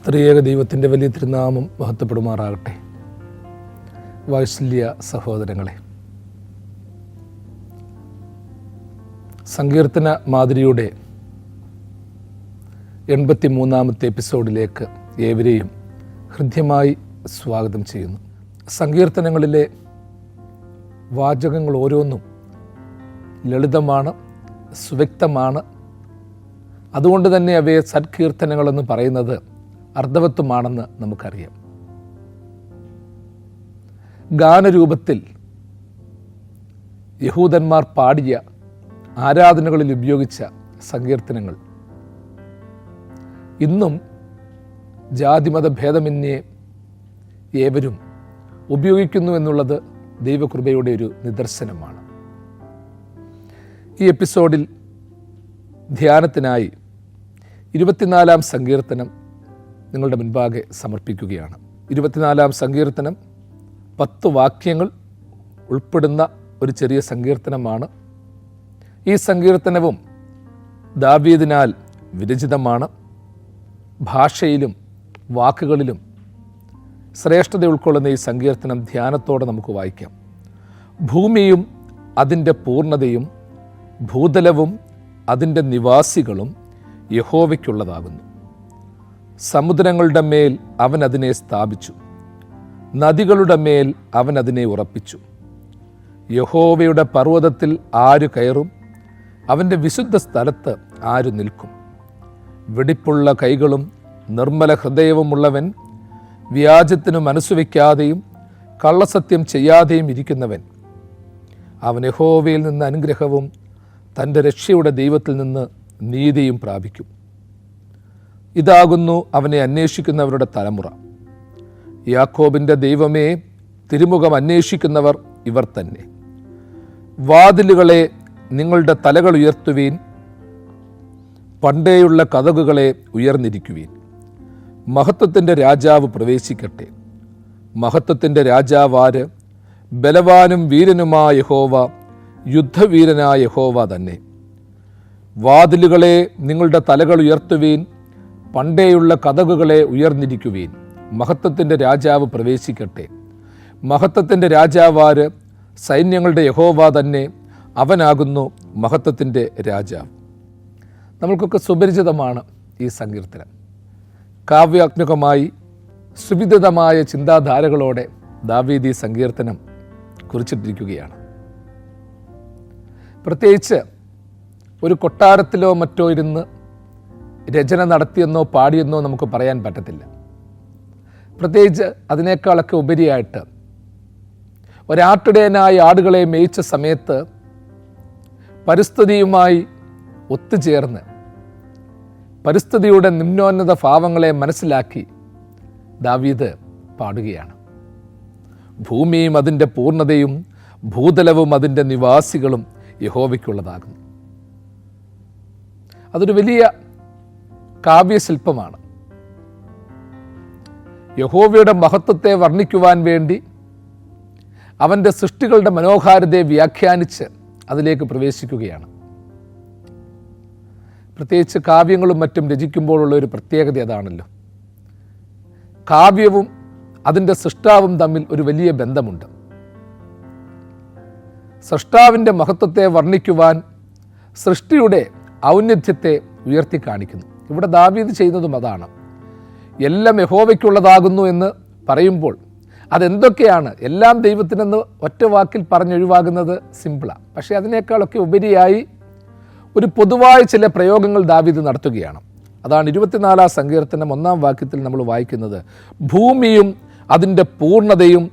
ത്രിയേക ദൈവത്തിൻ്റെ വലിയ തിരുനാമം മഹത്വപ്പെടുമാറാകട്ടെ. വാത്സല്യ സഹോദരങ്ങളെ, സങ്കീർത്തന മാതിരിയുടെ 83-ാമത്തെ എപ്പിസോഡിലേക്ക് ഏവരെയും ഹൃദ്യമായി സ്വാഗതം ചെയ്യുന്നു. സങ്കീർത്തനങ്ങളിലെ വാചകങ്ങൾ ഓരോന്നും ലളിതമാണ്, സുവ്യക്തമാണ്. അതുകൊണ്ട് തന്നെ അവയെ സത്കീർത്തനങ്ങളെന്ന് പറയുന്നത് അർത്ഥവത്വമാണെന്ന് നമുക്കറിയാം. ഗാനരൂപത്തിൽ യഹൂദന്മാർ പാടിയ ആരാധനകളിൽ ഉപയോഗിച്ച സങ്കീർത്തനങ്ങൾ ഇന്നും ജാതിമത ഭേദമന്യേ ഏവരും ഉപയോഗിക്കുന്നു എന്നുള്ളത് ദൈവകൃപയുടെ ഒരു നിദർശനമാണ്. ഈ എപ്പിസോഡിൽ ധ്യാനത്തിനായി 24-ാം സങ്കീർത്തനം നിങ്ങളുടെ മുൻപാകെ സമർപ്പിക്കുകയാണ്. 24-ാം സങ്കീർത്തനം 10 വാക്യങ്ങൾ ഉൾപ്പെടുന്ന ഒരു ചെറിയ സങ്കീർത്തനമാണ്. ഈ സങ്കീർത്തനവും ദാവീദിനാൽ വിരചിതമാണ്. ഭാഷയിലും വാക്കുകളിലും ശ്രേഷ്ഠത ഉൾക്കൊള്ളുന്ന ഈ സങ്കീർത്തനം ധ്യാനത്തോടെ നമുക്ക് വായിക്കാം. ഭൂമിയും അതിൻ്റെ പൂർണ്ണതയും ഭൂതലവും അതിൻ്റെ നിവാസികളും യഹോവയ്ക്കുള്ളതാകുന്നു. സമുദ്രങ്ങളുടെ മേൽ അവൻ അതിനെ സ്ഥാപിച്ചു, നദികളുടെ മേൽ അവൻ അതിനെ ഉറപ്പിച്ചു. യഹോവയുടെ പർവ്വതത്തിൽ ആര് കയറും? അവൻ്റെ വിശുദ്ധ സ്ഥലത്ത് ആര് നിൽക്കും? വെടിപ്പുള്ള കൈകളും നിർമ്മല ഹൃദയവുമുള്ളവൻ, വ്യാജത്തിനു മനസ്സുവെക്കാതെയും കള്ളസത്യം ചെയ്യാതെയും ഇരിക്കുന്നവൻ. അവൻ യഹോവയിൽ നിന്ന് അനുഗ്രഹവും തൻ്റെ രക്ഷയുടെ ദൈവത്തിൽ നിന്ന് നീതിയും പ്രാപിക്കും. ഇതാകുന്നു അവനെ അന്വേഷിക്കുന്നവരുടെ തലമുറ. യാക്കോബിൻ്റെ ദൈവമേ, തിരുമുഖം അന്വേഷിക്കുന്നവർ ഇവർ തന്നെ. വാതിലുകളെ നിങ്ങളുടെ തലകൾ ഉയർത്തുവീൻ, പണ്ടേയുള്ള കതകുകളെ ഉയർന്നിരിക്കുവീൻ. മഹത്വത്തിൻ്റെ രാജാവ് പ്രവേശിക്കട്ടെ. മഹത്വത്തിൻ്റെ രാജാവാര്? ബലവാനും വീരനുമായ യഹോവ, യുദ്ധവീരനായ യഹോവ തന്നെ. വാതിലുകളെ നിങ്ങളുടെ തലകൾ ഉയർത്തുവീൻ, പണ്ടേയുള്ള കതകുകളെ ഉയർന്നിരിക്കുവീൻ. മഹത്വത്തിൻ്റെ രാജാവ് പ്രവേശിക്കട്ടെ. മഹത്വത്തിൻ്റെ രാജാവാര്? സൈന്യങ്ങളുടെ യഹോവ തന്നെ, അവനാകുന്നു മഹത്വത്തിൻ്റെ രാജാവ്. നമ്മൾക്കൊക്കെ സുപരിചിതമാണ് ഈ സങ്കീർത്തനം. കാവ്യാത്മകമായി സുവിദിതമായ ചിന്താധാരകളോടെ ദാവീദ് ഈ സങ്കീർത്തനം കുറിച്ചിട്ടിരിക്കുകയാണ്. പ്രത്യേകിച്ച് ഒരു കൊട്ടാരത്തിലോ മറ്റോ ഇരുന്ന് രചന നടത്തിയെന്നോ പാടിയെന്നോ നമുക്ക് പറയാൻ പറ്റത്തില്ല. പ്രത്യേകിച്ച് അതിനേക്കാളൊക്കെ ഉപരിയായിട്ട് ഒരാട്ടിടയനായ ആടുകളെ മേയിച്ച സമയത്ത് പരിസ്ഥിതിയുമായി ഒത്തുചേർന്ന് പരിസ്ഥിതിയുടെ നിമ്നോന്നത ഭാവങ്ങളെ മനസ്സിലാക്കി ദാവീദ് പാടുകയാണ്. ഭൂമിയും അതിൻ്റെ പൂർണ്ണതയും ഭൂതലവും അതിൻ്റെ നിവാസികളും യഹോവയ്ക്കുള്ളതാകുന്നു. അതൊരു വലിയ കാവ്യശില്പമാണ്. യഹോവയുടെ മഹത്വത്തെ വർണ്ണിക്കുവാൻ വേണ്ടി അവൻ്റെ സൃഷ്ടികളുടെ മനോഹാരിതയെ വ്യാഖ്യാനിച്ച് അതിലേക്ക് പ്രവേശിക്കുകയാണ്. പ്രത്യേകിച്ച് കാവ്യങ്ങളും മറ്റും രചിക്കുമ്പോഴുള്ള ഒരു പ്രത്യേകത അതാണല്ലോ. കാവ്യവും അതിൻ്റെ സൃഷ്ടാവും തമ്മിൽ ഒരു വലിയ ബന്ധമുണ്ട്. സൃഷ്ടാവിൻ്റെ മഹത്വത്തെ വർണ്ണിക്കുവാൻ സൃഷ്ടിയുടെ ഔന്നത്യത്തെ ഉയർത്തി കാണിക്കുന്നു. ഇവിടെ ദാവീദ് ചെയ്യുന്നതും അതാണ്. എല്ലാം യഹോവയ്ക്കുള്ളതാകുന്നു എന്ന് പറയുമ്പോൾ അതെന്തൊക്കെയാണ്? എല്ലാം ദൈവത്തിനെന്ന് ഒറ്റ വാക്കിൽ പറഞ്ഞൊഴിവാകുന്നത് സിമ്പിളാണ്. പക്ഷേ അതിനേക്കാളൊക്കെ ഉപരിയായി ഒരു പൊതുവായ ചില പ്രയോഗങ്ങൾ ദാവീദ് നടത്തുകയാണ്. അതാണ് 24-ാം സങ്കീർത്തനം 1-ാം വാക്യത്തിൽ നമ്മൾ വായിക്കുന്നത്. ഭൂമിയും അതിൻ്റെ പൂർണ്ണതയും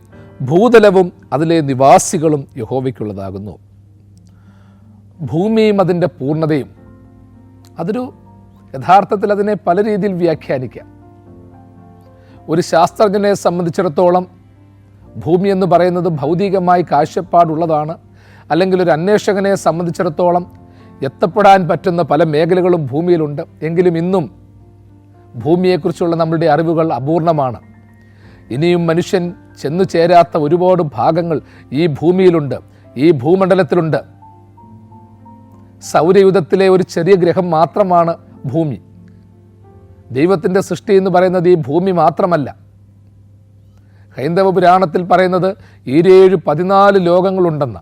ഭൂതലവും അതിലെ നിവാസികളും യഹോവയ്ക്കുള്ളതാകുന്നു. ഭൂമിയും അതിൻ്റെ പൂർണ്ണതയും, അതൊരു യഥാർത്ഥത്തിൽ അതിനെ പല രീതിയിൽ വ്യാഖ്യാനിക്കാം. ഒരു ശാസ്ത്രജ്ഞനെ സംബന്ധിച്ചിടത്തോളം ഭൂമി എന്ന് പറയുന്നത് ഭൗതികമായി കാഴ്ചപ്പാടുള്ളതാണ്. അല്ലെങ്കിൽ ഒരു അന്വേഷകനെ സംബന്ധിച്ചിടത്തോളം എത്തപ്പെടാൻ പറ്റുന്ന പല മേഖലകളും ഭൂമിയിലുണ്ട്. എങ്കിലും ഇന്നും ഭൂമിയെക്കുറിച്ചുള്ള നമ്മളുടെ അറിവുകൾ അപൂർണമാണ്. ഇനിയും മനുഷ്യൻ ചെന്നു ചേരാത്ത ഒരുപാട് ഭാഗങ്ങൾ ഈ ഭൂമിയിലുണ്ട്, ഈ ഭൂമണ്ഡലത്തിലുണ്ട്. സൗരയൂഥത്തിലെ ഒരു ചെറിയ ഗ്രഹം മാത്രമാണ് ഭൂമി. ദൈവത്തിൻ്റെ സൃഷ്ടി എന്ന് പറയുന്നത് ഈ ഭൂമി മാത്രമല്ല. ഹൈന്ദവ പുരാണത്തിൽ പറയുന്നത് 14 ലോകങ്ങളുണ്ടെന്ന്.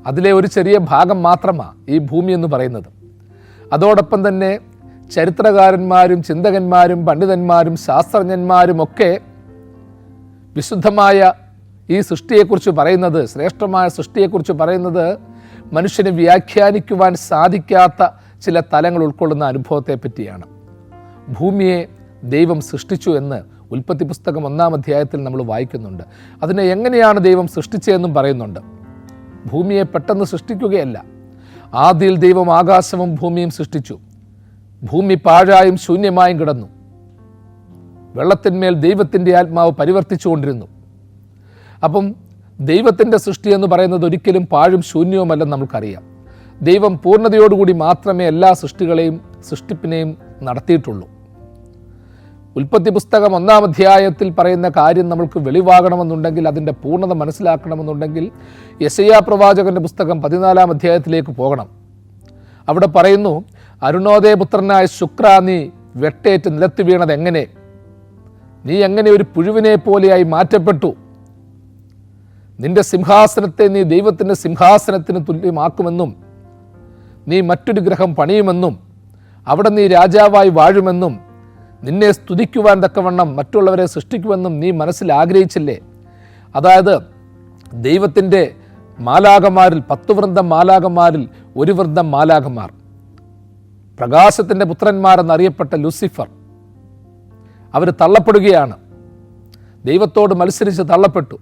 അതിലെ ഒരു ചെറിയ ഭാഗം മാത്രമാണ് ഈ ഭൂമി എന്ന് പറയുന്നത്. അതോടൊപ്പം തന്നെ ചരിത്രകാരന്മാരും ചിന്തകന്മാരും പണ്ഡിതന്മാരും ശാസ്ത്രജ്ഞന്മാരും ഒക്കെ വിശുദ്ധമായ ഈ സൃഷ്ടിയെക്കുറിച്ച് പറയുന്നത്, ശ്രേഷ്ഠമായ സൃഷ്ടിയെക്കുറിച്ച് പറയുന്നത് മനുഷ്യന് വ്യാഖ്യാനിക്കുവാൻ സാധിക്കാത്ത ചില തലങ്ങൾ ഉൾക്കൊള്ളുന്ന അനുഭവത്തെ പറ്റിയാണ്. ഭൂമിയെ ദൈവം സൃഷ്ടിച്ചു എന്ന് ഉൽപ്പത്തി പുസ്തകം 1-ാം അധ്യായത്തിൽ നമ്മൾ വായിക്കുന്നുണ്ട്. അതിനെ എങ്ങനെയാണ് ദൈവം സൃഷ്ടിച്ചതെന്നും പറയുന്നുണ്ട്. ഭൂമിയെ പെട്ടെന്ന് സൃഷ്ടിക്കുകയല്ല. ആദിയിൽ ദൈവം ആകാശവും ഭൂമിയും സൃഷ്ടിച്ചു. ഭൂമി പാഴായും ശൂന്യമായും കിടന്നു. വെള്ളത്തിന്മേൽ ദൈവത്തിൻ്റെ ആത്മാവ് പരിവർത്തിച്ചുകൊണ്ടിരുന്നു. അപ്പം ദൈവത്തിൻ്റെ സൃഷ്ടി എന്ന് പറയുന്നത് ഒരിക്കലും പാഴും ശൂന്യവുമല്ലെന്ന് നമുക്കറിയാം. ദൈവം പൂർണ്ണതയോടുകൂടി മാത്രമേ എല്ലാ സൃഷ്ടിപ്പിനെയും നടത്തിയിട്ടുള്ളൂ. ഉൽപ്പത്തി പുസ്തകം 1-ാം അധ്യായത്തിൽ പറയുന്ന കാര്യം നമ്മൾക്ക് വെളിവാകണമെന്നുണ്ടെങ്കിൽ, അതിൻ്റെ പൂർണ്ണത മനസ്സിലാക്കണമെന്നുണ്ടെങ്കിൽ യെശയ്യാ പ്രവാചകൻ്റെ പുസ്തകം 14-ാം അധ്യായത്തിലേക്ക് പോകണം. അവിടെ പറയുന്നു, അരുണോദയപുത്രനായ ശുക്ര, നീ വെട്ടേറ്റ് നിലത്ത് വീണത് എങ്ങനെ? നീ എങ്ങനെ ഒരു പുഴുവിനെ പോലെയായി മാറ്റപ്പെട്ടു? നിന്റെ സിംഹാസനത്തെ നീ ദൈവത്തിൻ്റെ സിംഹാസനത്തിന് തുല്യമാക്കുമെന്നും നീ മറ്റൊരു ഗ്രഹം പണിയുമെന്നും അവിടെ നീ രാജാവായി വാഴുമെന്നും നിന്നെ സ്തുതിക്കുവാൻ തക്കവണ്ണം മറ്റുള്ളവരെ സൃഷ്ടിക്കുമെന്നും നീ മനസ്സിൽ ആഗ്രഹിച്ചില്ലേ? അതായത് ദൈവത്തിൻ്റെ മാലാകമാരിൽ 10 വൃന്ദം മാലാകമാരിൽ ഒരു വൃന്ദം മാലാകമാർ, പ്രകാശത്തിൻ്റെ പുത്രന്മാരെന്നറിയപ്പെട്ട ലൂസിഫർ, അവർ തള്ളപ്പെടുകയാണ്. ദൈവത്തോട് മത്സരിച്ച് തള്ളപ്പെട്ടു.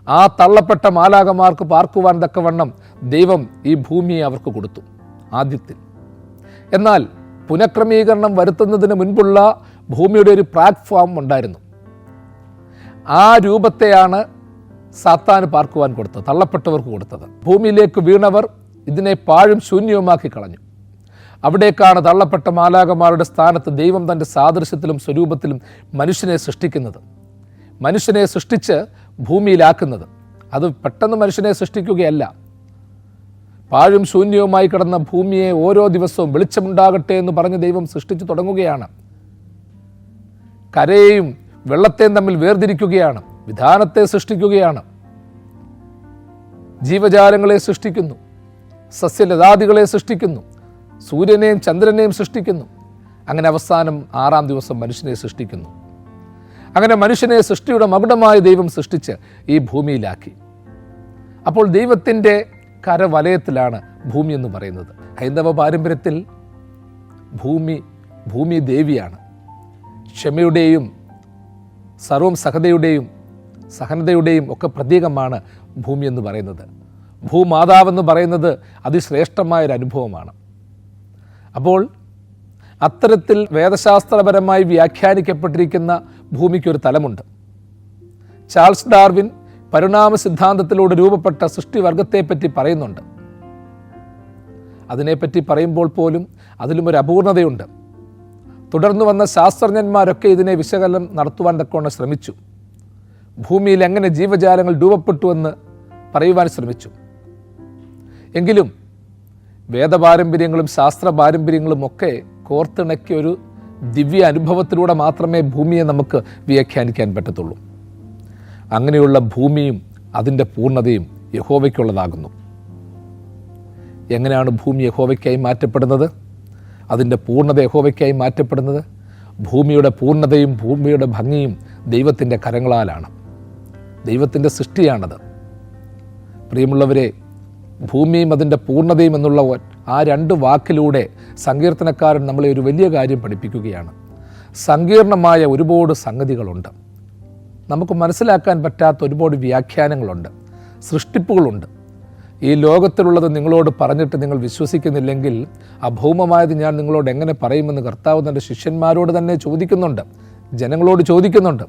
ആ തള്ളപ്പെട്ട മാലാകമാർക്ക് പാർക്കുവാൻ തക്കവണ്ണം ദൈവം ഈ ഭൂമിയെ അവർക്ക് കൊടുത്തു ആദ്യത്തിൽ. എന്നാൽ പുനഃക്രമീകരണം വരുത്തുന്നതിന് മുൻപുള്ള ഭൂമിയുടെ ഒരു പ്ലാറ്റ്ഫോം ഉണ്ടായിരുന്നു. ആ രൂപത്തെയാണ് സാത്താന് പാർക്കുവാൻ കൊടുത്തത്, തള്ളപ്പെട്ടവർക്ക് കൊടുത്തത്. ഭൂമിയിലേക്ക് വീണവർ ഇതിനെ പാഴും ശൂന്യവുമാക്കി കളഞ്ഞു. അവിടേക്കാണ് തള്ളപ്പെട്ട മാലാകമാരുടെ സ്ഥാനത്ത് ദൈവം തൻ്റെ സാദൃശ്യത്തിലും സ്വരൂപത്തിലും മനുഷ്യനെ സൃഷ്ടിക്കുന്നത്, മനുഷ്യനെ സൃഷ്ടിച്ച് ഭൂമിയിലാക്കുന്നത്. അത് പെട്ടെന്ന് മനുഷ്യനെ സൃഷ്ടിക്കുകയല്ല. പാഴും ശൂന്യവുമായി കിടന്ന ഭൂമിയെ ഓരോ ദിവസവും വെളിച്ചമുണ്ടാകട്ടെ എന്ന് പറഞ്ഞ് ദൈവം സൃഷ്ടിച്ചു തുടങ്ങുകയാണ്. കരയെയും വെള്ളത്തെയും തമ്മിൽ വേർതിരിക്കുകയാണ്. വിധാനത്തെ സൃഷ്ടിക്കുകയാണ്. ജീവജാലങ്ങളെ സൃഷ്ടിക്കുന്നു, സസ്യലതാദികളെ സൃഷ്ടിക്കുന്നു, സൂര്യനെയും ചന്ദ്രനെയും സൃഷ്ടിക്കുന്നു. അങ്ങനെ അവസാനം 6-ാം ദിവസം മനുഷ്യനെ സൃഷ്ടിക്കുന്നു. അങ്ങനെ മനുഷ്യനെ സൃഷ്ടിയുടെ മകുടമായ ദൈവം സൃഷ്ടിച്ച് ഈ ഭൂമിയിലാക്കി. അപ്പോൾ ദൈവത്തിൻ്റെ കരവലയത്തിലാണ് ഭൂമി എന്ന് പറയുന്നത്. ഹൈന്ദവ പാരമ്പര്യത്തിൽ ഭൂമി ദേവിയാണ്. ക്ഷമയുടെയും സർവം സഹനതയുടെയും ഒക്കെ പ്രതീകമാണ് ഭൂമി എന്ന് പറയുന്നത്. ഭൂമാതാവെന്ന് പറയുന്നത് അതിശ്രേഷ്ഠമായൊരു അനുഭവമാണ്. അപ്പോൾ അത്തരത്തിൽ വേദശാസ്ത്രപരമായി വ്യാഖ്യാനിക്കപ്പെട്ടിരിക്കുന്ന ഭൂമിക്കൊരു തലമുണ്ട്. ചാൾസ് ഡാർവിൻ പരിണാമ സിദ്ധാന്തത്തിലൂടെ രൂപപ്പെട്ട സൃഷ്ടിവർഗത്തെപ്പറ്റി പറയുന്നുണ്ട്. അതിനെപ്പറ്റി പറയുമ്പോൾ പോലും അതിലും ഒരു അപൂർണതയുണ്ട്. തുടർന്നു വന്ന ശാസ്ത്രജ്ഞന്മാരൊക്കെ ഇതിനെ വിശകലനം നടത്തുവാൻ തക്കവണ്ണം ശ്രമിച്ചു. ഭൂമിയിൽ എങ്ങനെ ജീവജാലങ്ങൾ രൂപപ്പെട്ടുവെന്ന് പറയുവാൻ ശ്രമിച്ചു. എങ്കിലും വേദപാരമ്പര്യങ്ങളും ശാസ്ത്ര പാരമ്പര്യങ്ങളും ഒക്കെ കോർത്തിണക്കിയ ഒരു ദിവ്യ അനുഭവത്തിലൂടെ മാത്രമേ ഭൂമിയെ നമുക്ക് വ്യാഖ്യാനിക്കാൻ പറ്റത്തുള്ളൂ. അങ്ങനെയുള്ള ഭൂമിയും അതിൻ്റെ പൂർണ്ണതയും യഹോവയ്ക്കുള്ളതാകുന്നു. എങ്ങനെയാണ് ഭൂമി യഹോവയ്ക്കായി മാറ്റപ്പെടുന്നത്? അതിൻ്റെ പൂർണ്ണത യഹോവയ്ക്കായി മാറ്റപ്പെടുന്നത് ഭൂമിയുടെ പൂർണ്ണതയും ഭൂമിയുടെ ഭംഗിയും ദൈവത്തിൻ്റെ കരങ്ങളാലാണ്. ദൈവത്തിൻ്റെ സൃഷ്ടിയാണത്. പ്രിയമുള്ളവരെ, ഭൂമിയും അതിൻ്റെ പൂർണ്ണതയും എന്നുള്ള ആ 2 വാക്കിലൂടെ സങ്കീർത്തനക്കാരൻ നമ്മളെ ഒരു വലിയ കാര്യം പഠിപ്പിക്കുകയാണ്. സങ്കീർണമായ ഒരുപാട് സംഗതികളുണ്ട്, നമുക്ക് മനസ്സിലാക്കാൻ പറ്റാത്ത ഒരുപാട് വ്യാഖ്യാനങ്ങളുണ്ട്, സൃഷ്ടിപ്പുകളുണ്ട്. ഈ ലോകത്തിലുള്ളത് നിങ്ങളോട് പറഞ്ഞിട്ട് നിങ്ങൾ വിശ്വസിക്കുന്നില്ലെങ്കിൽ അഭൗമമായത് ഞാൻ നിങ്ങളോട് എങ്ങനെ പറയുമെന്ന് കർത്താവ് തൻ്റെ ശിഷ്യന്മാരോട് തന്നെ ചോദിക്കുന്നുണ്ട്, ജനങ്ങളോട് ചോദിക്കുന്നുണ്ട്.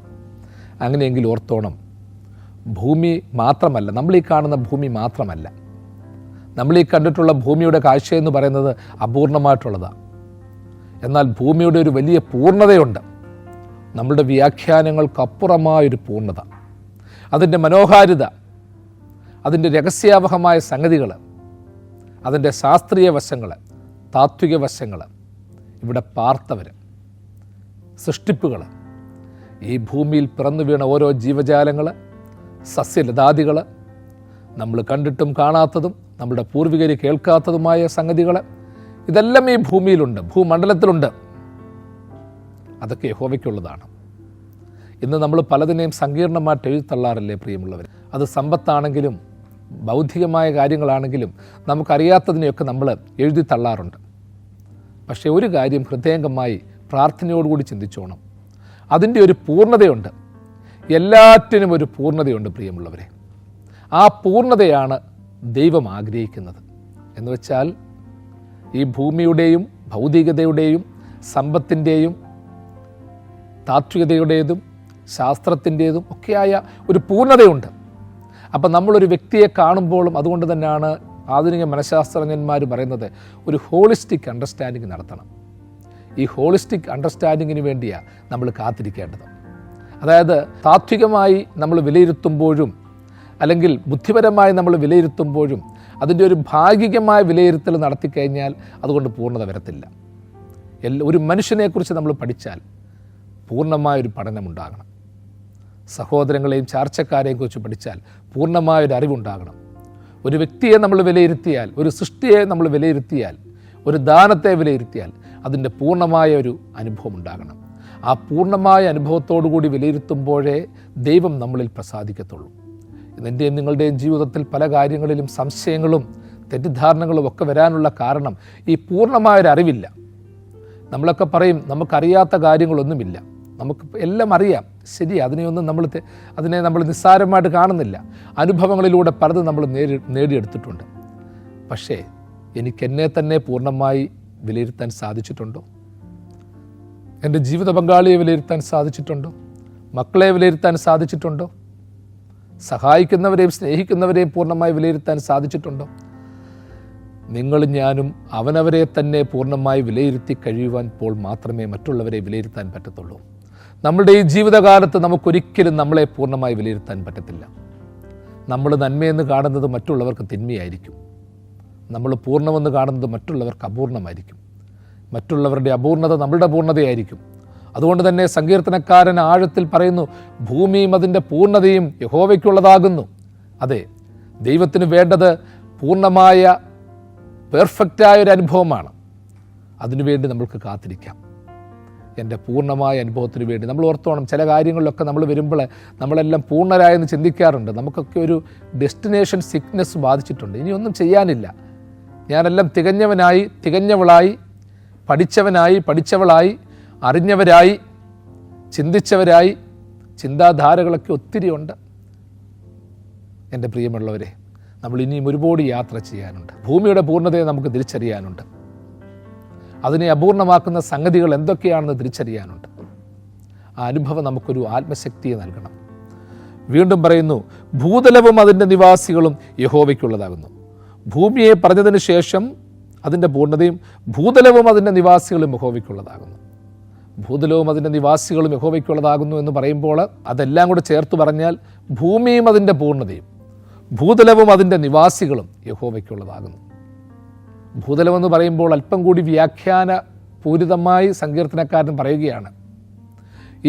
അങ്ങനെയെങ്കിൽ ഓർത്തോണം, ഭൂമി മാത്രമല്ല, നമ്മൾ ഈ കാണുന്ന ഭൂമി മാത്രമല്ല, നമ്മൾ ഈ കണ്ടിട്ടുള്ള ഭൂമിയുടെ കാഴ്ചയെന്ന് പറയുന്നത് അപൂർണമായിട്ടുള്ളതാണ്. എന്നാൽ ഭൂമിയുടെ ഒരു വലിയ പൂർണ്ണതയുണ്ട്, നമ്മളുടെ വ്യാഖ്യാനങ്ങൾക്കപ്പുറമായൊരു പൂർണ്ണത. അതിൻ്റെ മനോഹാരിത, അതിൻ്റെ രഹസ്യാവഹമായ സംഗതികൾ, അതിൻ്റെ ശാസ്ത്രീയ വശങ്ങൾ, താത്വിക വശങ്ങൾ ഇവിടെ പാർത്തവർ, സൃഷ്ടിപ്പുകൾ, ഈ ഭൂമിയിൽ പിറന്നു വീണ ഓരോ ജീവജാലങ്ങൾ, സസ്യലതാദികൾ, നമ്മൾ കണ്ടിട്ടും കാണാത്തതും നമ്മുടെ പൂർവികർ കേൾക്കാത്തതുമായ സംഗതികൾ, ഇതെല്ലാം ഈ ഭൂമിയിലുണ്ട്, ഭൂമണ്ഡലത്തിലുണ്ട്. അതൊക്കെ യഹോവയ്ക്കുള്ളതാണ്. ഇന്ന് നമ്മൾ പലതിനെയും സങ്കീർണമായിട്ട് എഴുതിത്തള്ളാറില്ലേ പ്രിയമുള്ളവർ? അത് സമ്പത്താണെങ്കിലും ബൗദ്ധികമായ കാര്യങ്ങളാണെങ്കിലും നമുക്കറിയാത്തതിനെയൊക്കെ നമ്മൾ എഴുതി തള്ളാറുണ്ട്. പക്ഷേ ഒരു കാര്യം ഹൃദയംഗമായി പ്രാർത്ഥനയോടുകൂടി ചിന്തിച്ചോണം. അതിൻ്റെ ഒരു പൂർണ്ണതയുണ്ട്. എല്ലാറ്റിനും ഒരു പൂർണ്ണതയുണ്ട് പ്രിയമുള്ളവരെ. ആ പൂർണ്ണതയാണ് ദൈവം ആഗ്രഹിക്കുന്നത്. എന്ന് വെച്ചാൽ ഈ ഭൂമിയുടെയും ഭൗതികതയുടെയും സമ്പത്തിൻ്റെയും താത്വികതയുടേതും ശാസ്ത്രത്തിൻ്റേതും ഒക്കെയായ ഒരു പൂർണ്ണതയുണ്ട്. അപ്പം നമ്മളൊരു വ്യക്തിയെ കാണുമ്പോഴും അതുകൊണ്ട് തന്നെയാണ് ആധുനിക മനഃശാസ്ത്രജ്ഞന്മാർ പറയുന്നത് ഒരു ഹോളിസ്റ്റിക് അണ്ടർസ്റ്റാൻഡിങ് നടത്തണം. ഈ ഹോളിസ്റ്റിക് അണ്ടർസ്റ്റാൻഡിങ്ങിന് വേണ്ടിയാണ് നമ്മൾ കാത്തിരിക്കേണ്ടത്. അതായത് താത്വികമായി നമ്മൾ വിലയിരുത്തുമ്പോഴും അല്ലെങ്കിൽ ബുദ്ധിപരമായി നമ്മൾ വിലയിരുത്തുമ്പോഴും അതിൻ്റെ ഒരു ഭാഗികമായ വിലയിരുത്തൽ നടത്തിക്കഴിഞ്ഞാൽ അതുകൊണ്ട് പൂർണ്ണത വരത്തില്ല. ഒരു മനുഷ്യനെക്കുറിച്ച് നമ്മൾ പഠിച്ചാൽ പൂർണ്ണമായൊരു പഠനമുണ്ടാകണം. സഹോദരങ്ങളെയും ചാർച്ചക്കാരെയും കുറിച്ച് പഠിച്ചാൽ പൂർണ്ണമായൊരു അറിവുണ്ടാകണം. ഒരു വ്യക്തിയെ നമ്മൾ വിലയിരുത്തിയാൽ, ഒരു സൃഷ്ടിയെ നമ്മൾ വിലയിരുത്തിയാൽ, ഒരു ദാനത്തെ വിലയിരുത്തിയാൽ അതിൻ്റെ പൂർണ്ണമായ ഒരു അനുഭവം ഉണ്ടാകണം. ആ പൂർണ്ണമായ അനുഭവത്തോടു കൂടി വിലയിരുത്തുമ്പോഴേ ദൈവം നമ്മളിൽ പ്രസാദിക്കത്തുള്ളൂ. എൻ്റെയും നിങ്ങളുടെയും ജീവിതത്തിൽ പല കാര്യങ്ങളിലും സംശയങ്ങളും തെറ്റിദ്ധാരണകളും ഒക്കെ വരാനുള്ള കാരണം ഈ പൂർണ്ണമായൊരറിവില്ല. നമ്മളൊക്കെ പറയും നമുക്കറിയാത്ത കാര്യങ്ങളൊന്നുമില്ല, നമുക്ക് എല്ലാം അറിയാം. ശരി, അതിനെ നമ്മൾ നിസ്സാരമായിട്ട് കാണുന്നില്ല. അനുഭവങ്ങളിലൂടെ പലതും നമ്മൾ നേടിയെടുത്തിട്ടുണ്ട്. പക്ഷേ എനിക്കെന്നെ തന്നെ പൂർണ്ണമായി വിലയിരുത്താൻ സാധിച്ചിട്ടുണ്ടോ? എൻ്റെ ജീവിത പങ്കാളിയെ വിലയിരുത്താൻ സാധിച്ചിട്ടുണ്ടോ? മക്കളെ വിലയിരുത്താൻ സാധിച്ചിട്ടുണ്ടോ? സഹായിക്കുന്നവരെയും സ്നേഹിക്കുന്നവരെയും പൂർണ്ണമായി വിലയിരുത്താൻ സാധിച്ചിട്ടുണ്ടോ? നിങ്ങളും ഞാനും അവനവരെ തന്നെ പൂർണ്ണമായി വിലയിരുത്തി കഴിയുവാൻ മാത്രമേ മറ്റുള്ളവരെ വിലയിരുത്താൻ പറ്റത്തുള്ളൂ. നമ്മുടെ ഈ ജീവിതകാലത്ത് നമുക്കൊരിക്കലും നമ്മളെ പൂർണ്ണമായി വിലയിരുത്താൻ പറ്റത്തില്ല. നമ്മൾ നന്മയെന്ന് കാണുന്നത് മറ്റുള്ളവർക്ക് തിന്മയായിരിക്കും. നമ്മൾ പൂർണ്ണമെന്ന് കാണുന്നത് മറ്റുള്ളവർക്ക് അപൂർണമായിരിക്കും. മറ്റുള്ളവരുടെ അപൂർണത നമ്മളുടെ പൂർണ്ണതയായിരിക്കും. അതുകൊണ്ട് തന്നെ സങ്കീർത്തനക്കാരൻ ആഴത്തിൽ പറയുന്നു, ഭൂമിയും അതിൻ്റെ പൂർണ്ണതയും യഹോവയ്ക്കുള്ളതാകുന്നു. അതെ, ദൈവത്തിന് വേണ്ടത് പൂർണ്ണമായ പെർഫെക്റ്റായ ഒരു അനുഭവമാണ്. അതിനുവേണ്ടി നമ്മൾക്ക് കാത്തിരിക്കാം. എൻ്റെ പൂർണ്ണമായ അനുഭവത്തിന് വേണ്ടി നമ്മൾ ഓർത്തോണം. ചില കാര്യങ്ങളിലൊക്കെ നമ്മൾ വരുമ്പോൾ നമ്മളെല്ലാം പൂർണ്ണരായെന്ന് ചിന്തിക്കാറുണ്ട്. നമുക്കൊക്കെ ഒരു ഡെസ്റ്റിനേഷൻ സിക്നെസ് ബാധിച്ചിട്ടുണ്ട്. ഇനിയൊന്നും ചെയ്യാനില്ല, ഞാനെല്ലാം തികഞ്ഞവനായി, തികഞ്ഞവളായി, പഠിച്ചവളായി, അറിഞ്ഞവരായി, ചിന്തിച്ചവരായി, ചിന്താധാരകളൊക്കെ ഒത്തിരിയുണ്ട്. എൻ്റെ പ്രിയമുള്ളവരെ, നമ്മൾ ഇനിയും ഒരുപാട് യാത്ര ചെയ്യാനുണ്ട്. ഭൂമിയുടെ പൂർണ്ണതയെ നമുക്ക് തിരിച്ചറിയാനുണ്ട്. അതിനെ അപൂർണമാക്കുന്ന സംഗതികൾ എന്തൊക്കെയാണെന്ന് തിരിച്ചറിയാനുണ്ട്. ആ അനുഭവം നമുക്കൊരു ആത്മശക്തിയെ നൽകണം. വീണ്ടും പറയുന്നു, ഭൂതലവും അതിൻ്റെ നിവാസികളും യഹോവയ്ക്കുള്ളതാകുന്നു. ഭൂമിയെ പറഞ്ഞതിന് ശേഷം അതിൻ്റെ പൂർണ്ണതയും ഭൂതലവും അതിൻ്റെ നിവാസികളും യഹോവയ്ക്കുള്ളതാകുന്നു. ഭൂതലവും അതിൻ്റെ നിവാസികളും യഹോവയ്ക്കുള്ളതാകുന്നു എന്ന് പറയുമ്പോൾ അതെല്ലാം കൂടെ ചേർത്ത് പറഞ്ഞാൽ ഭൂമിയും അതിൻ്റെ പൂർണ്ണതയും ഭൂതലവും അതിൻ്റെ നിവാസികളും യഹോവയ്ക്കുള്ളതാകുന്നു. ഭൂതലമെന്ന് പറയുമ്പോൾ അല്പം കൂടി വ്യാഖ്യാന പൂരിതമായി സങ്കീർത്തനക്കാരൻ പറയുകയാണ്.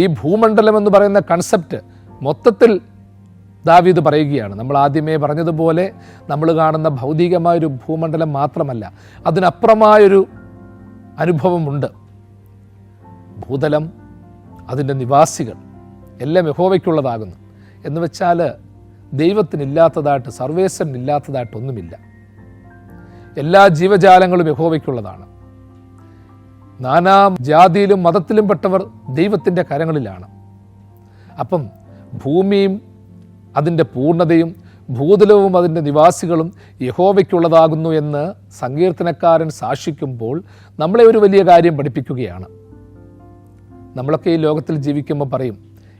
ഈ ഭൂമണ്ഡലം എന്ന് പറയുന്ന കൺസെപ്റ്റ് മൊത്തത്തിൽ ദാവീദ് പറയുകയാണ്. നമ്മൾ ആദ്യമേ പറഞ്ഞതുപോലെ നമ്മൾ കാണുന്ന ഭൗതികമായൊരു ഭൂമണ്ഡലം മാത്രമല്ല, അതിനപ്പുറമായൊരു അനുഭവമുണ്ട്. ഭൂതലം, അതിൻ്റെ നിവാസികൾ എല്ലാം യഹോവയ്ക്കുള്ളതാകുന്നു. എന്ന് വെച്ചാൽ ദൈവത്തിനില്ലാത്തതായിട്ട്, സർവേശ്വരനില്ലാത്തതായിട്ടൊന്നുമില്ല. എല്ലാ ജീവജാലങ്ങളും യഹോവയ്ക്കുള്ളതാണ്. നാനാ ജാതിയിലും മതത്തിലും പെട്ടവർ ദൈവത്തിൻ്റെ കരങ്ങളിലാണ്. അപ്പം ഭൂമിയും അതിൻ്റെ പൂർണ്ണതയും ഭൂതലവും അതിൻ്റെ നിവാസികളും യഹോവയ്ക്കുള്ളതാകുന്നു എന്ന് സങ്കീർത്തനക്കാരൻ സാക്ഷിക്കുമ്പോൾ നമ്മളെ ഒരു വലിയ കാര്യം പഠിപ്പിക്കുകയാണ്. നമ്മളൊക്കെ ഈ ലോകത്തിൽ ജീവിക്കുമ്പോൾ പറയും,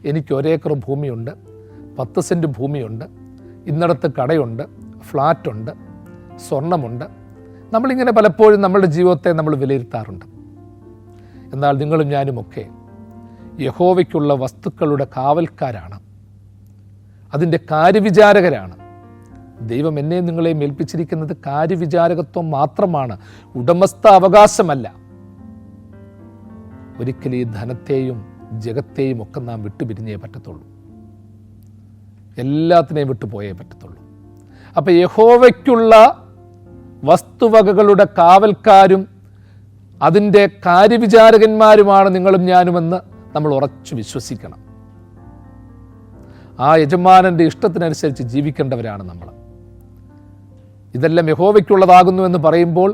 എനിക്ക് 1 ഏക്കർ ഭൂമിയുണ്ട്, 10 സെൻറ്റ് ഭൂമിയുണ്ട്, ഇന്നിടത്ത് കടയുണ്ട്, ഫ്ലാറ്റുണ്ട്, സ്വർണമുണ്ട്. നമ്മളിങ്ങനെ പലപ്പോഴും നമ്മളുടെ ജീവിതത്തെ നമ്മൾ വിലയിരുത്താറുണ്ട്. എന്നാൽ നിങ്ങളും ഞാനുമൊക്കെ യഹോവയ്ക്കുള്ള വസ്തുക്കളുടെ കാവൽക്കാരാണ്, അതിൻ്റെ കാര്യവിചാരകരാണ്. ദൈവം എന്നെ നിങ്ങളെയും ഏൽപ്പിച്ചിരിക്കുന്നത് കാര്യവിചാരകത്വം മാത്രമാണ്, ഉടമസ്ഥ അവകാശമല്ല. ഒരിക്കലും ഈ ധനത്തെയും ജഗത്തെയും ഒക്കെ നാം വിട്ടുപിരിഞ്ഞേ പറ്റത്തുള്ളൂ. എല്ലാത്തിനെയും വിട്ടുപോയേ പറ്റത്തുള്ളൂ. അപ്പം യഹോവയ്ക്കുള്ള വസ്തുവകകളുടെ കാവൽക്കാരും അതിൻ്റെ കാര്യവിചാരകന്മാരുമാണ് നിങ്ങളും ഞാനുമെന്ന് നമ്മൾ ഉറച്ചു വിശ്വസിക്കണം. ആ യജമാനൻ്റെ ഇഷ്ടത്തിനനുസരിച്ച് ജീവിക്കേണ്ടവരാണ് നമ്മൾ. ഇതെല്ലാം യഹോവയ്ക്കുള്ളതാകുന്നു എന്ന് പറയുമ്പോൾ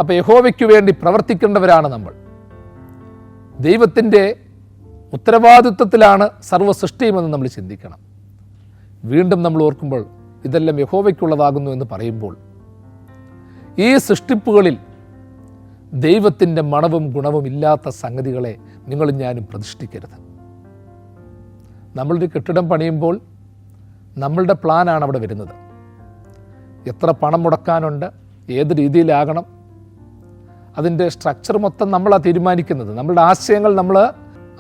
അപ്പോൾ യഹോവയ്ക്ക് വേണ്ടി പ്രവർത്തിക്കേണ്ടവരാണ് നമ്മൾ. ദൈവത്തിൻ്റെ ഉത്തരവാദിത്വത്തിലാണ് സർവ്വ സൃഷ്ടിയുമെന്ന് നമ്മൾ ചിന്തിക്കണം. വീണ്ടും നമ്മൾ ഓർക്കുമ്പോൾ ഇതെല്ലാം യഹോവയ്ക്കുള്ളതാകുന്നു എന്ന് പറയുമ്പോൾ ഈ സൃഷ്ടിപ്പുകളിൽ ദൈവത്തിൻ്റെ മണവും ഗുണവും ഇല്ലാത്ത സംഗതികളെ നിങ്ങളും ഞാനും പ്രതിഷ്ഠിക്കരുത്. നമ്മളൊരു കെട്ടിടം പണിയുമ്പോൾ നമ്മളുടെ പ്ലാനാണ് അവിടെ വരുന്നത്. എത്ര പണം മുടക്കാനുണ്ട്, ഏത് രീതിയിലാകണം, അതിൻ്റെ സ്ട്രക്ചർ മൊത്തം നമ്മളാണ് തീരുമാനിക്കുന്നത്. നമ്മളുടെ ആശയങ്ങൾ നമ്മൾ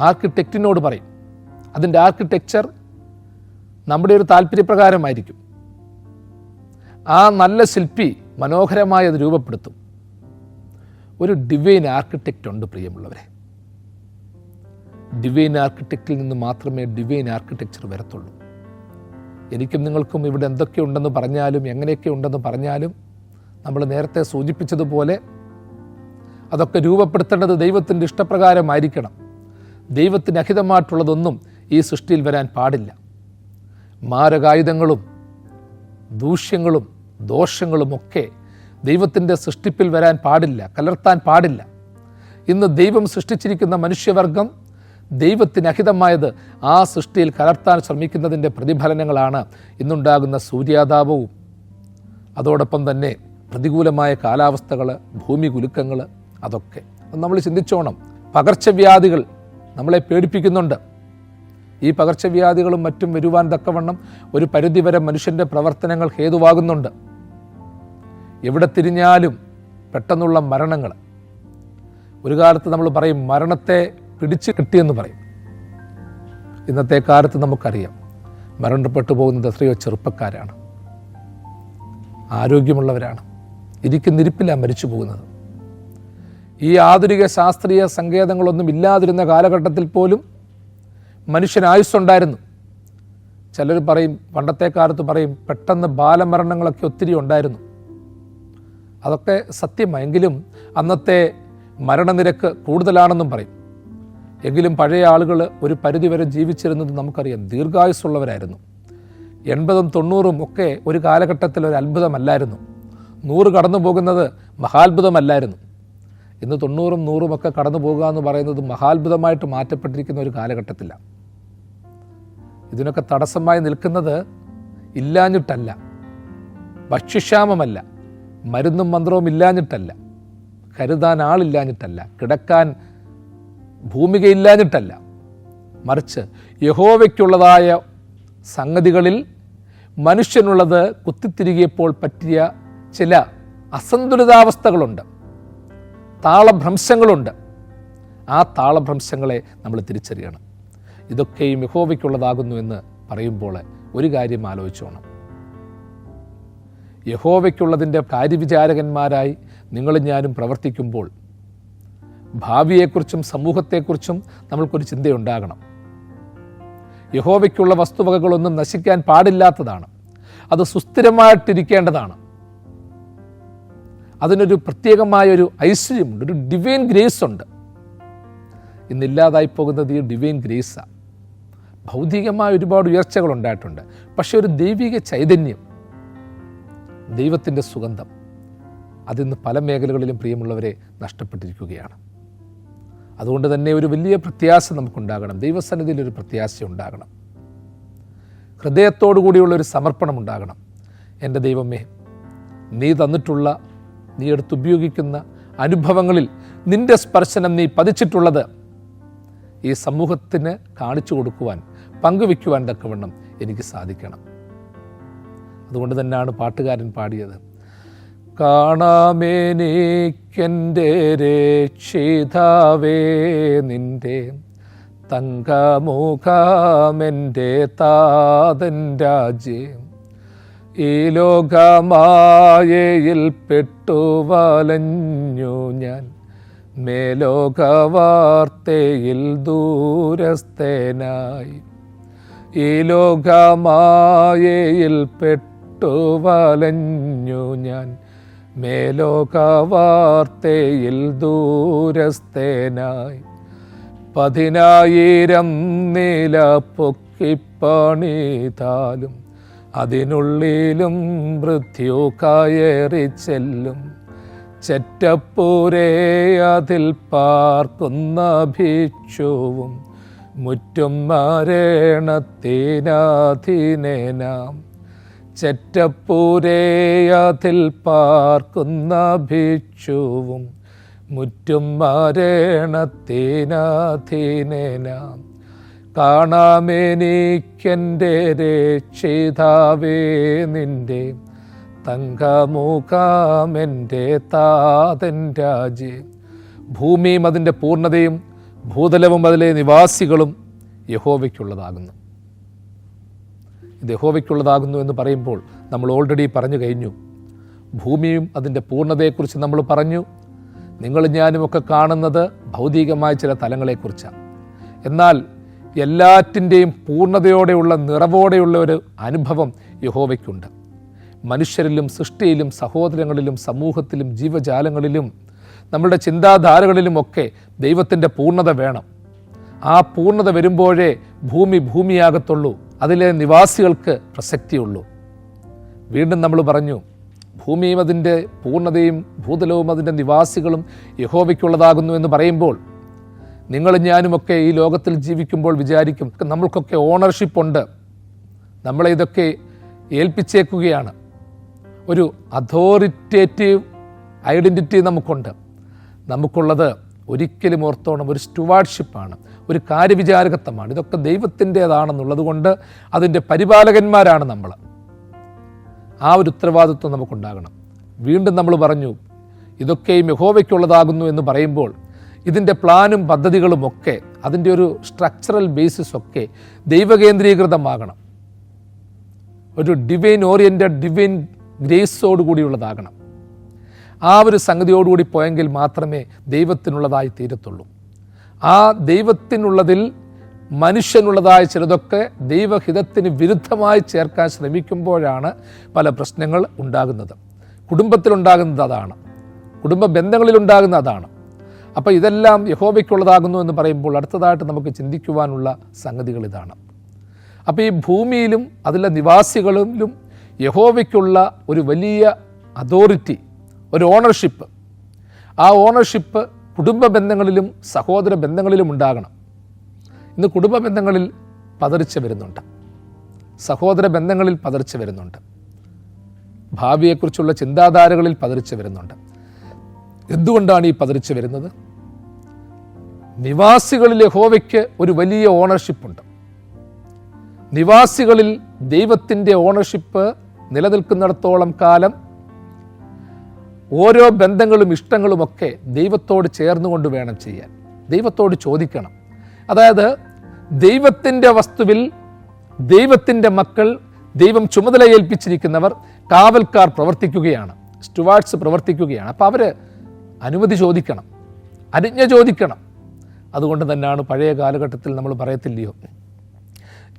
ആർക്കിടെക്റ്റിനോട് പറയും. അതിൻ്റെ ആർക്കിടെക്ചർ നമ്മുടെ ഒരു താല്പര്യപ്രകാരമായിരിക്കും. ആ നല്ല ശില്പി മനോഹരമായി അത് രൂപപ്പെടുത്തും. ഒരു ഡിവൈൻ ആർക്കിടെക്റ്റ് ഉണ്ട് പ്രിയമുള്ളവരെ. ഡിവൈൻ ആർക്കിടെക്റ്റിൽ നിന്ന് മാത്രമേ ഡിവൈൻ ആർക്കിടെക്ചർ വരത്തുള്ളൂ. എനിക്കും നിങ്ങൾക്കും ഇവിടെ എന്തൊക്കെ ഉണ്ടെന്ന് പറഞ്ഞാലും എങ്ങനെയൊക്കെ ഉണ്ടെന്ന് പറഞ്ഞാലും നമ്മൾ നേരത്തെ സൂചിപ്പിച്ചതുപോലെ അതൊക്കെ രൂപപ്പെടുത്തേണ്ടത് ദൈവത്തിൻ്റെ ഇഷ്ടപ്രകാരമായിരിക്കണം. ദൈവത്തിന് അഹിതമായിട്ടുള്ളതൊന്നും ഈ സൃഷ്ടിയിൽ വരാൻ പാടില്ല. മാരകായുധങ്ങളും ദൂഷ്യങ്ങളും ദോഷങ്ങളുമൊക്കെ ദൈവത്തിൻ്റെ സൃഷ്ടിപ്പിൽ വരാൻ പാടില്ല, കലർത്താൻ പാടില്ല. ഇന്ന് ദൈവം സൃഷ്ടിച്ചിരിക്കുന്ന മനുഷ്യവർഗം ദൈവത്തിന് അഹിതമായത് ആ സൃഷ്ടിയിൽ കലർത്താൻ ശ്രമിക്കുന്നതിൻ്റെ പ്രതിഫലനങ്ങളാണ് ഇന്നുണ്ടാകുന്ന സൂര്യാതാപവും അതോടൊപ്പം തന്നെ പ്രതികൂലമായ കാലാവസ്ഥകൾ, ഭൂമി കുലുക്കങ്ങൾ, അതൊക്കെ നമ്മൾ ചിന്തിച്ചോണം. പകർച്ചവ്യാധികൾ നമ്മളെ പേടിപ്പിക്കുന്നുണ്ട്. ഈ പകർച്ചവ്യാധികളും മറ്റും വരുവാൻ തക്കവണ്ണം ഒരു പരിധിവരെ മനുഷ്യൻ്റെ പ്രവർത്തനങ്ങൾ ഹേതുവാകുന്നുണ്ട്. എവിടെ തിരിഞ്ഞാലും പെട്ടെന്നുള്ള മരണങ്ങൾ. ഒരു കാലത്ത് നമ്മൾ പറയും മരണത്തെ പിടിച്ചു കിട്ടിയെന്ന് പറയും. ഇന്നത്തെ കാലത്ത് നമുക്കറിയാം മരണപ്പെട്ടു പോകുന്നത് എത്രയോ ചെറുപ്പക്കാരാണ്, ആരോഗ്യമുള്ളവരാണ്. ഇരിക്കുന്നിരിപ്പിലാണ് മരിച്ചു പോകുന്നത്. ഈ ആധുനിക ശാസ്ത്രീയ സങ്കേതങ്ങളൊന്നും ഇല്ലാതിരുന്ന കാലഘട്ടത്തിൽ പോലും മനുഷ്യന് ആയുസ്സുണ്ടായിരുന്നു. ചിലർ പറയും, പണ്ടത്തെ കാലത്ത് പറയും പെട്ടെന്ന് ബാലമരണങ്ങളൊക്കെ ഒത്തിരി ഉണ്ടായിരുന്നു. അതൊക്കെ സത്യമെങ്കിലും അന്നത്തെ മരണനിരക്ക് കൂടുതലാണെന്നും പറയും. എങ്കിലും പഴയ ആളുകൾ ഒരു പരിധിവരെ ജീവിച്ചിരുന്നത് നമുക്കറിയാം, ദീർഘായുസ്സുള്ളവരായിരുന്നു. 80ഉം 90ഉം ഒക്കെ ഒരു കാലഘട്ടത്തിൽ ഒരു അത്ഭുതമല്ലായിരുന്നു. 100 കടന്നു പോകുന്നത് മഹാത്ഭുതമല്ലായിരുന്നു. ഇന്ന് 90ഉം 100ഉം ഒക്കെ കടന്നു പോകുക എന്ന് പറയുന്നത് മഹാത്ഭുതമായിട്ട് മാറ്റപ്പെട്ടിരിക്കുന്ന ഒരു കാലഘട്ടത്തിലാണ്. ഇതിനൊക്കെ തടസ്സമായി നിൽക്കുന്നത് ഇല്ലാഞ്ഞിട്ടല്ല, ഭക്ഷ്യക്ഷാമമല്ല, മരുന്നും മന്ത്രവും ഇല്ലാഞ്ഞിട്ടല്ല, കരുതാൻ ആളില്ലാഞ്ഞിട്ടല്ല, കിടക്കാൻ ഭൂമികയില്ലാഞ്ഞിട്ടല്ല, മറിച്ച് യഹോവയ്ക്കുള്ളതായ സംഗതികളിൽ മനുഷ്യനുള്ളത് കുത്തിത്തിരികിയപ്പോൾ പറ്റിയ ചില അസന്തുലിതാവസ്ഥകളുണ്ട്, താളഭ്രംശങ്ങളുണ്ട്. ആ താളഭ്രംശങ്ങളെ നമ്മൾ തിരിച്ചറിയണം. ഇതൊക്കെയും യഹോവയ്ക്കുള്ളതാകുന്നു എന്ന് പറയുമ്പോൾ ഒരു കാര്യം ആലോചിച്ചോണം. യഹോവയ്ക്കുള്ളതിൻ്റെ കാര്യവിചാരകന്മാരായി നിങ്ങളും ഞാനും പ്രവർത്തിക്കുമ്പോൾ ഭാവിയെക്കുറിച്ചും സമൂഹത്തെക്കുറിച്ചും നമ്മൾക്കൊരു ചിന്തയുണ്ടാകണം. യഹോവയ്ക്കുള്ള വസ്തുവകകളൊന്നും നശിക്കാൻ പാടില്ലാത്തതാണ്. അത് സുസ്ഥിരമായിട്ടിരിക്കേണ്ടതാണ്. അതിനൊരു പ്രത്യേകമായൊരു ഐശ്വര്യമുണ്ട്, ഒരു ഡിവൈൻ ഗ്രേസ് ഉണ്ട്. ഇന്നില്ലാതായി പോകുന്നത് ഈ ഡിവൈൻ ഗ്രേസാണ്. ഭൗതികമായ ഒരുപാട് ഉയർച്ചകൾ ഉണ്ടായിട്ടുണ്ട്, പക്ഷെ ഒരു ദൈവിക ചൈതന്യം, ദൈവത്തിൻ്റെ സുഗന്ധം അതിന്ന് പല മേഖലകളിലും പ്രിയമുള്ളവരെ നഷ്ടപ്പെട്ടിരിക്കുകയാണ്. അതുകൊണ്ട് തന്നെ ഒരു വലിയ പ്രത്യാശ നമുക്കുണ്ടാകണം. ദൈവസന്നിധിയിൽ ഒരു പ്രത്യാശ ഉണ്ടാകണം. ഹൃദയത്തോടു കൂടിയുള്ളൊരു സമർപ്പണം ഉണ്ടാകണം. എൻ്റെ ദൈവമേ, നീ തന്നിട്ടുള്ള, നീ എടുത്തുപയോഗിക്കുന്ന അനുഭവങ്ങളിൽ നിൻ്റെ സ്പർശനം നീ പതിച്ചിട്ടുള്ളത് ഈ സമൂഹത്തിന് കാണിച്ചു കൊടുക്കുവാൻ, പങ്കുവയ്ക്കുവാൻ തക്കവണ്ണം എനിക്ക് സാധിക്കണം. അതുകൊണ്ട് തന്നെയാണ് പാട്ടുകാരൻ പാടിയത്, കാണാമെനിക്കെൻ്റെ രക്ഷിതാവേ നിൻ്റെ തങ്കമുഖമെൻ്റെ താതൻ രാജ്യം, ഈ ലോകമായയിൽ പെട്ടു വലഞ്ഞു ഞാൻ, മേലോകവാർത്തയിൽ ദൂരസ്ഥനായി ഈ ലോകമായയിൽ പെട്ടു വലഞ്ഞു ഞാൻ. മേലോകവാർത്തയിൽ ദൂരസ്ഥനായി 10,000 നില പൊക്കിപ്പണിതാലും അതിനുള്ളിലും മൃത്യു കയറി ചെല്ലും. ചെറ്റപ്പൂരേ അതിൽ പാർക്കുന്ന ഭിക്ഷുവും മുറ്റും മരണത്തിനാധീനേ നാം. ചെറ്റപ്പൂരേ അതിൽ പാർക്കുന്ന ഭിക്ഷുവും മുറ്റും മരണത്തിനാധീനേ നാം. കാണാമെനിക്കെൻ്റെ രക്ഷിതാവേ നിൻ്റെ തങ്കമുഖമെൻ്റെ താതൻ രാജേ. ഭൂമിയും അതിൻ്റെ പൂർണ്ണതയും ഭൂതലവും അതിലെ നിവാസികളും യഹോവയ്ക്കുള്ളതാകുന്നു. ഇത് യഹോവയ്ക്കുള്ളതാകുന്നു എന്ന് പറയുമ്പോൾ നമ്മൾ ഓൾറെഡി പറഞ്ഞു കഴിഞ്ഞു. ഭൂമിയും അതിൻ്റെ പൂർണ്ണതയെക്കുറിച്ച് നമ്മൾ പറഞ്ഞു. നിങ്ങളും ഞാനുമൊക്കെ കാണുന്നത് ഭൗതികമായ ചില തലങ്ങളെക്കുറിച്ചാണ്. എന്നാൽ എല്ലാറ്റിൻ്റെയും പൂർണ്ണതയോടെയുള്ള നിറവോടെയുള്ള ഒരു അനുഭവം യഹോവയ്ക്കുണ്ട്. മനുഷ്യരിലും സൃഷ്ടിയിലും സഹോദരങ്ങളിലും സമൂഹത്തിലും ജീവജാലങ്ങളിലും നമ്മളുടെ ചിന്താധാരകളിലുമൊക്കെ ദൈവത്തിൻ്റെ പൂർണ്ണത വേണം. ആ പൂർണ്ണത വരുമ്പോഴേ ഭൂമി ഭൂമിയാകത്തുള്ളൂ, അതിലെ നിവാസികൾക്ക് പ്രസക്തിയുള്ളൂ. വീണ്ടും നമ്മൾ പറഞ്ഞു, ഭൂമിയും അതിൻ്റെ പൂർണ്ണതയും ഭൂതലവും അതിൻ്റെ നിവാസികളും യഹോവയ്ക്കുള്ളതാകുന്നു എന്ന് പറയുമ്പോൾ നിങ്ങളും ഞാനുമൊക്കെ ഈ ലോകത്തിൽ ജീവിക്കുമ്പോൾ വിചാരിക്കും നമ്മൾക്കൊക്കെ ഓണർഷിപ്പുണ്ട്, നമ്മളെ ഇതൊക്കെ ഏൽപ്പിച്ചേക്കുകയാണ്. ഒരു അതോറിറ്റേറ്റീവ് ഐഡൻറ്റിറ്റി നമുക്കുണ്ട്. നമുക്കുള്ളത് ഒരിക്കലും ഓർത്തോണം ഒരു സ്റ്റുവാർഡ്ഷിപ്പാണ്, ഒരു കാര്യവിചാരകത്വമാണ്. ഇതൊക്കെ ദൈവത്തിൻ്റേതാണെന്നുള്ളത് കൊണ്ട് അതിൻ്റെ പരിപാലകന്മാരാണ് നമ്മൾ. ആ ഒരു ഉത്തരവാദിത്വം നമുക്കുണ്ടാകണം. വീണ്ടും നമ്മൾ പറഞ്ഞു, ഇതൊക്കെയും യഹോവയ്ക്കുള്ളതാകുന്നു എന്ന് പറയുമ്പോൾ ഇതിൻ്റെ പ്ലാനും പദ്ധതികളുമൊക്കെ അതിൻ്റെ ഒരു സ്ട്രക്ചറൽ ബേസിസൊക്കെ ദൈവകേന്ദ്രീകൃതമാകണം. ഒരു ഡിവൈൻ ഓറിയൻറ്റഡ് ഡിവൈൻ ഗ്രേസോട് കൂടിയുള്ളതാകണം. ആ ഒരു സംഗതിയോടുകൂടി പോയെങ്കിൽ മാത്രമേ ദൈവത്തിനുള്ളതായി തീരത്തുള്ളൂ. ആ ദൈവത്തിനുള്ളതിൽ മനുഷ്യനുള്ളതായ ചിലതൊക്കെ ദൈവഹിതത്തിന് വിരുദ്ധമായി ചേർക്കാൻ ശ്രമിക്കുമ്പോഴാണ് പല പ്രശ്നങ്ങൾ ഉണ്ടാകുന്നത്. കുടുംബത്തിലുണ്ടാകുന്നത് അതാണ്, കുടുംബ ബന്ധങ്ങളിലുണ്ടാകുന്ന അതാണ്. അപ്പോൾ ഇതെല്ലാം യഹോവയ്ക്കുള്ളതാകുന്നു എന്ന് പറയുമ്പോൾ അടുത്തതായിട്ട് നമുക്ക് ചിന്തിക്കുവാനുള്ള സംഗതികൾ ഇതാണ്. അപ്പോൾ ഈ ഭൂമിയിലും അതിലെ നിവാസികളിലും യഹോവയ്ക്കുള്ള ഒരു വലിയ അതോറിറ്റി, ഒരു ഓണർഷിപ്പ്, ആ ഓണർഷിപ്പ് കുടുംബ ബന്ധങ്ങളിലും സഹോദര ബന്ധങ്ങളിലും ഉണ്ടാകണം. ഇന്ന് കുടുംബ ബന്ധങ്ങളിൽ പതറിച്ച് വരുന്നുണ്ട്, സഹോദര ബന്ധങ്ങളിൽ പതറിച്ച് വരുന്നുണ്ട്, ഭാവിയെക്കുറിച്ചുള്ള ചിന്താധാരകളിൽ പതറിച്ച് വരുന്നുണ്ട്. എന്തുകൊണ്ടാണ് ഈ പതറിച്ച് വരുന്നത്? നിവാസികളിൽ യഹോവയ്ക്ക് ഒരു വലിയ ഓണർഷിപ്പുണ്ട്. നിവാസികളിൽ ദൈവത്തിൻ്റെ ഓണർഷിപ്പ് നിലനിൽക്കുന്നിടത്തോളം കാലം ഓരോ ബന്ധങ്ങളും ഇഷ്ടങ്ങളുമൊക്കെ ദൈവത്തോട് ചേർന്നുകൊണ്ട് വേണം ചെയ്യാൻ. ദൈവത്തോട് ചോദിക്കണം. അതായത് ദൈവത്തിൻ്റെ വസ്തുവിൽ ദൈവത്തിൻ്റെ മക്കൾ, ദൈവം ചുമതല ഏൽപ്പിച്ചിരിക്കുന്നവർ, കാവൽക്കാർ പ്രവർത്തിക്കുകയാണ്, സ്റ്റുവാർഡ്സ് പ്രവർത്തിക്കുകയാണ്. അപ്പോൾ അവർ അനുമതി ചോദിക്കണം, അനുജ്ഞ ചോദിക്കണം. അതുകൊണ്ട് തന്നെയാണ് പഴയ കാലഘട്ടത്തിൽ നമ്മൾ പറയത്തില്ലയോ,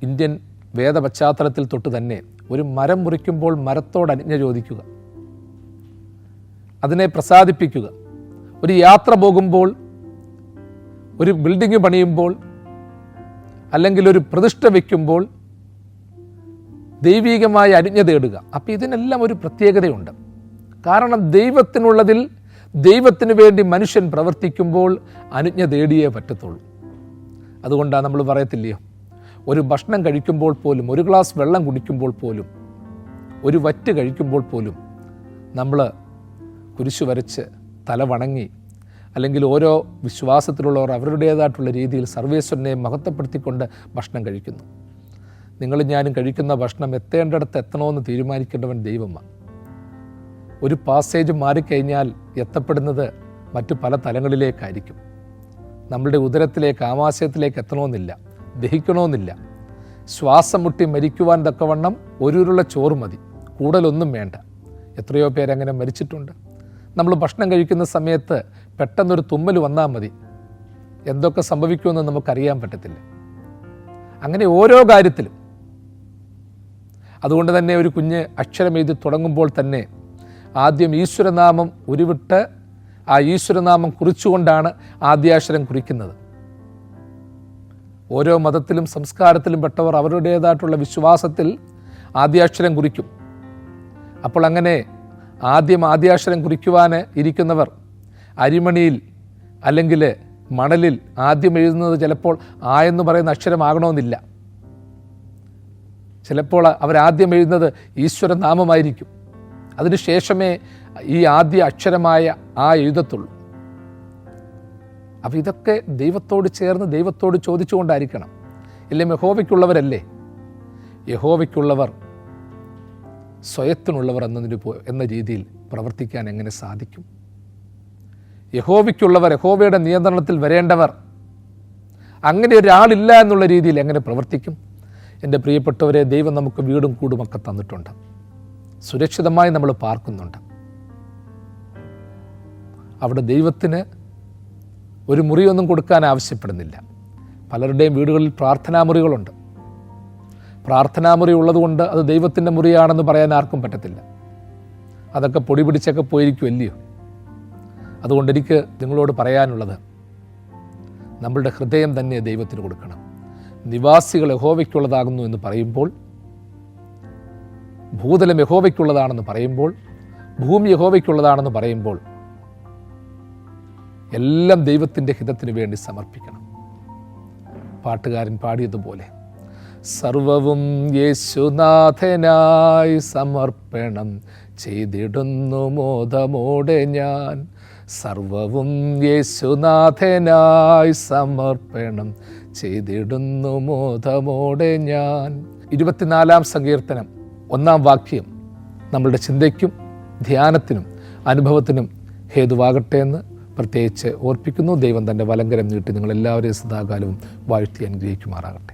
ഇന്ത്യൻ വേദ പശ്ചാത്തലത്തിൽ തൊട്ട് തന്നെ ഒരു മരം മുറിക്കുമ്പോൾ മരത്തോട് അനുജ്ഞ ചോദിക്കുക, അതിനെ പ്രസാദിപ്പിക്കുക. ഒരു യാത്ര പോകുമ്പോൾ, ഒരു ബിൽഡിംഗ് പണിയുമ്പോൾ, അല്ലെങ്കിൽ ഒരു പ്രതിഷ്ഠ വയ്ക്കുമ്പോൾ ദൈവികമായ അനുജ്ഞ തേടുക. അപ്പോൾ ഇതിനെല്ലാം ഒരു പ്രത്യേകതയുണ്ട്. കാരണം ദൈവത്തിനുള്ളതിൽ ദൈവത്തിന് വേണ്ടി മനുഷ്യൻ പ്രവർത്തിക്കുമ്പോൾ അനുജ്ഞ തേടിയേ പറ്റത്തുള്ളൂ. അതുകൊണ്ടാണ് നമ്മൾ പറയത്തില്ലയോ, ഒരു ഭക്ഷണം കഴിക്കുമ്പോൾ പോലും, ഒരു ഗ്ലാസ് വെള്ളം കുടിക്കുമ്പോൾ പോലും, ഒരു വറ്റ് കഴിക്കുമ്പോൾ പോലും നമ്മൾ കുരിശു വരച്ച് തല വണങ്ങി, അല്ലെങ്കിൽ ഓരോ വിശ്വാസത്തിലുള്ളവർ അവരുടേതായിട്ടുള്ള രീതിയിൽ സർവേശ്വരനെ മഹത്വപ്പെടുത്തിക്കൊണ്ട് ഭക്ഷണം കഴിക്കുന്നു. നിങ്ങളും ഞാനും കഴിക്കുന്ന ഭക്ഷണം എത്തേണ്ടിടത്ത് എത്തണമെന്ന് തീരുമാനിക്കേണ്ടവൻ ദൈവമാണ്. ഒരു പാസേജ് മാറിക്കഴിഞ്ഞാൽ എത്തപ്പെടുന്നത് മറ്റു പല തലങ്ങളിലേക്കായിരിക്കും. നമ്മളുടെ ഉദരത്തിലേക്ക്, ആമാശയത്തിലേക്ക് എത്തണമെന്നില്ല, ദഹിക്കണമെന്നില്ല. ശ്വാസം മുട്ടി മരിക്കുവാൻ തക്കവണ്ണം ഒരുരുള്ള ചോറ് മതി, കൂടുതലൊന്നും വേണ്ട. എത്രയോ പേരങ്ങനെ മരിച്ചിട്ടുണ്ട്. നമ്മൾ ഭക്ഷണം കഴിക്കുന്ന സമയത്ത് പെട്ടെന്നൊരു തുമ്മൽ വന്നാൽ മതി, എന്തൊക്കെ സംഭവിക്കുമെന്ന് നമുക്കറിയാൻ പറ്റത്തില്ല. അങ്ങനെ ഓരോ കാര്യത്തിലും. അതുകൊണ്ട് തന്നെ ഒരു കുഞ്ഞ് അക്ഷരം എഴുതി തുടങ്ങുമ്പോൾ തന്നെ ആദ്യം ഈശ്വരനാമം ഉരുവിട്ട് ആ ഈശ്വരനാമം കുറിച്ചുകൊണ്ടാണ് ആദ്യാക്ഷരം കുറിക്കുന്നത്. ഓരോ മതത്തിലും സംസ്കാരത്തിലും പെട്ടവർ അവരുടേതായിട്ടുള്ള വിശ്വാസത്തിൽ ആദ്യാക്ഷരം കുറിക്കും. അപ്പോൾ അങ്ങനെ ആദ്യാക്ഷരം കുറിക്കുവാൻ ഇരിക്കുന്നവർ അരിമണിയിൽ അല്ലെങ്കിൽ മണലിൽ ആദ്യം എഴുതുന്നത് ചിലപ്പോൾ ആ എന്ന് പറയുന്ന അക്ഷരമാകണമെന്നില്ല. ചിലപ്പോൾ അവരാദ്യം എഴുതുന്നത് ഈശ്വരനാമമായിരിക്കും. അതിനുശേഷമേ ഈ ആദ്യ അക്ഷരമായ ആ എഴുതത്തുള്ളൂ. അപ്പോൾ ഇതൊക്കെ ദൈവത്തോട് ചേർന്ന് ദൈവത്തോട് ചോദിച്ചുകൊണ്ടായിരിക്കണം. ഇല്ലെങ്കിൽ യഹോവയ്ക്കുള്ളവരല്ലേ? യഹോവയ്ക്കുള്ളവർ സ്വയത്തിനുള്ളവർ എന്ന രീതിയിൽ പ്രവർത്തിക്കാൻ എങ്ങനെ സാധിക്കും? യഹോവയ്ക്കുള്ളവർ, യഹോവയുടെ നിയന്ത്രണത്തിൽ വരേണ്ടവർ, അങ്ങനെ ഒരാളില്ല എന്നുള്ള രീതിയിൽ എങ്ങനെ പ്രവർത്തിക്കും? എൻ്റെ പ്രിയപ്പെട്ടവരെ, ദൈവം നമുക്ക് വീടും കൂടുമൊക്കെ തന്നിട്ടുണ്ട്. സുരക്ഷിതമായി നമ്മൾ പാർക്കുന്നുണ്ട്. അവിടെ ദൈവത്തിന് ഒരു മുറിയൊന്നും കൊടുക്കാൻ ആവശ്യപ്പെടുന്നില്ല. പലരുടെയും വീടുകളിൽ പ്രാർത്ഥനാ മുറികളുണ്ട്. പ്രാർത്ഥനാ മുറി ഉള്ളതുകൊണ്ട് അത് ദൈവത്തിൻ്റെ മുറിയാണെന്ന് പറയാൻ ആർക്കും പറ്റത്തില്ല. അതൊക്കെ പൊടി പിടിച്ചൊക്കെ പോയിരിക്കുമല്ലയോ? അതുകൊണ്ട് എനിക്ക് നിങ്ങളോട് പറയാനുള്ളത്, നമ്മളുടെ ഹൃദയം തന്നെ ദൈവത്തിന് കൊടുക്കണം. നിവാസികൾ യഹോവയ്ക്കുള്ളതാകുന്നു എന്ന് പറയുമ്പോൾ, ഭൂതലം യഹോവയ്ക്കുള്ളതാണെന്ന് പറയുമ്പോൾ, ഭൂമി യഹോവയ്ക്കുള്ളതാണെന്ന് പറയുമ്പോൾ എല്ലാം ദൈവത്തിൻ്റെ ഹിതത്തിന് വേണ്ടി സമർപ്പിക്കണം. പാട്ടുകാരൻ പാടിയതുപോലെ, സർവവും യേശുനാഥനായി സമർപ്പണം ചെയ്തിടുന്നു മോദമോടെ ഞാൻ. സർവവും യേശുനാഥനായി സമർപ്പണം ചെയ്തിടുന്നു മോദമോടെ ഞാൻ. 24-ാം സങ്കീർത്തനം 1-ാം വാക്യം നമ്മളുടെ ചിന്തയ്ക്കും ധ്യാനത്തിനും അനുഭവത്തിനും ഹേതുവാകട്ടെ എന്ന് പ്രത്യേകിച്ച് ഓർപ്പിക്കുന്നു. ദൈവം തൻ്റെ വലങ്കരം നീട്ടി നിങ്ങളെല്ലാവരെയും സദാകാലവും വാഴ്ത്തി അനുഗ്രഹിക്കുമാറാകട്ടെ.